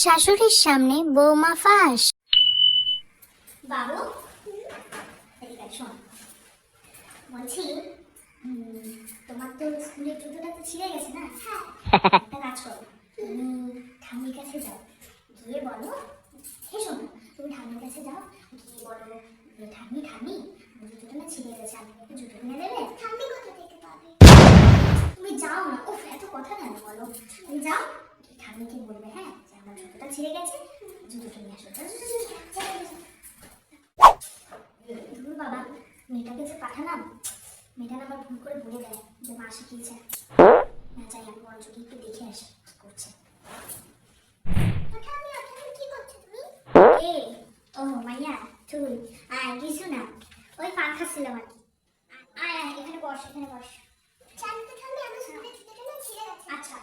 শাশুড়ির সামনে বৌমা ফাঁস। বাবু, এদিকে আয়, শোন। বলছি, তোমার তো স্কুলের জুতোটা তো ছিঁড়ে গেছে না? হ্যাঁ। একটা কাজ করো, তুমি ঠাম্মির কাছে যাও, গিয়ে বলো, হে শোনো, তুমি ঠাম্মির কাছে যাও, গিয়ে বলো, ঠাম্মি ঠাম্মি, জুতোটা না ছিঁড়ে গেছে, আপনি একটু জুতো কিনে দেবে? ঠাম্মি কোথা থেকে পাবে? তুমি যাও না, উফ এত কথা কেন বলো, তুমি যাও, ঠাম্মিকে বলবে হ্যাঁ যে আমার জুতোটা ছিঁড়ে গেছে, জুতোটা নিয়ে আসো। ধুর বাবা, মেয়েটাকে যে পাঠালাম, মেয়েটা না আবার ভুল করে বলে দেয় যে মা শিখিয়েছে। না চাই আমি বরঞ্চ একটু দেখে আসি কি করছে। এ, ও মাইয়া, তুই আয়, কিছু না, ওই পান খাচ্ছিলাম আর কি। আয় আয়, এখানে বস, এখানে বস। আচ্ছা,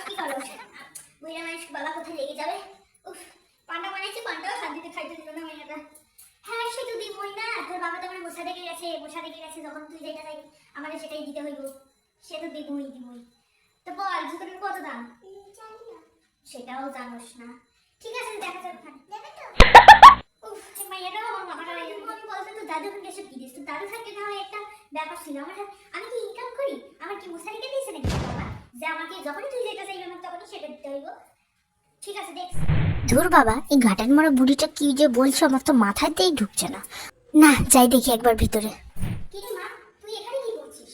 কি করো? বুড়া মানুষ গলা কোথায় লেগে যাবে? উফ, পান্ডা বানাইছি, পান্ডাও শান্তিতে খাইতে দিল না মেয়েটা। হ্যাঁ সে তো দিবই না, তোর বাবা তো আমার বসা দেখে গেছে, যখন তুই যেটা চাই আমাদের সেটাই দিতে হইব। সে তো দিবই। তো বল, জুতোটার কত দাম? জানি না। সেটাও জানোস না? ঠিক আছে, দেখা যাবে, দেবে তো? উফ, এই মাইয়াটাও আমার মাথাটা লেগে যাবে। আমি বলতে তো দাদু খান এসে কি দিস? তো দাদু থাকলে না হয় একটা ব্যাপার ছিল। আমি কি ইনকাম করি? আমার কি মশারিকে দিয়েছে নাকি বাবা, যে আমাকে যখনই তুই যেটা চাইবি আমাকে তখনই সেটা দিতে হইব? ঠিক আছে, দেখ। ধুর বাবা, এই ঘাটান মারা বুড়িটা কি যে বলছে আমার তো মাথাতেই ঢুকছে না। না, যাই দেখি একবার ভিতরে। কি রে মা, তুই এখানে কি করছিস?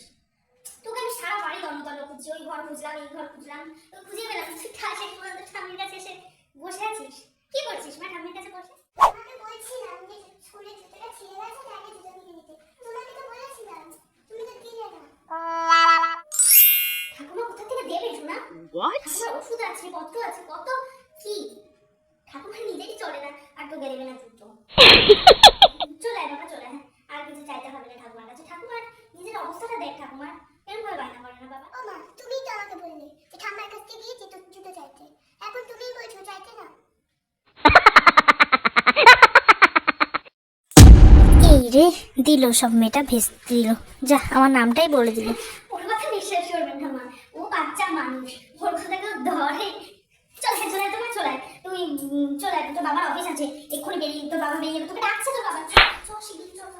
তোকে আমি সারা বাড়ি দন্ডতল খুঁজছি, ওই ঘর খুঁজলাম, এই ঘর খুঁজলাম, তো খুঁজে পেলাম তুই শেষ পর্যন্ত ঠাম্মির কাছে এসে বসে আছিস। কি করছিস মা ঠাম্মির কাছে বসে? আমি বলছিলাম যে স্কুলে জুতোটা ছিঁড়ে গেছে, তাকে জুতো কিনে দিতে। তোমাকে তো বলেছিলাম, তুমি তো দিলে না। ঠাকুমা কোথা থেকে দেবে শোনা? ঠাকুমার ওষুধ আছে, পত্র আছে, কত কি। ঠাকুমা নিজেই চলে না, আর তো দেবে না জুতো। চলে আয় বাবা, চলে আয়। আর কিছু চাইতে হবে না ঠাকুমার কাছে। ঠাকুমার নিজের অবস্থাটা দেখ, ঠাকুমার এরকম ভাবে বায়না করে না বাবা। ও মা, তুমিই তো আমাকে বললে যে ঠাম্মার কাছ থেকে গিয়ে জুতো চাইতে, এখন তুমিই বলছো চাইতে না। এই রে, দিল সব, মেয়েটা ভেস্তে দিল। যা, আমার নামটাই বলে দিল। ওর কথা বিশ্বাস করবেন না মা, ও বাচ্চা মানুষ, ওর কথা কেউ ধরে? চলে আয় তোমার, চলে আয় তুই, চলে আয়, তোর বাবার অফিস আছে, এক্ষুনি বেরিয়ে, তোর বাবা বেরিয়ে যাবে, তোকে ডাকছে তোর বাবা। চল শিগগির চল।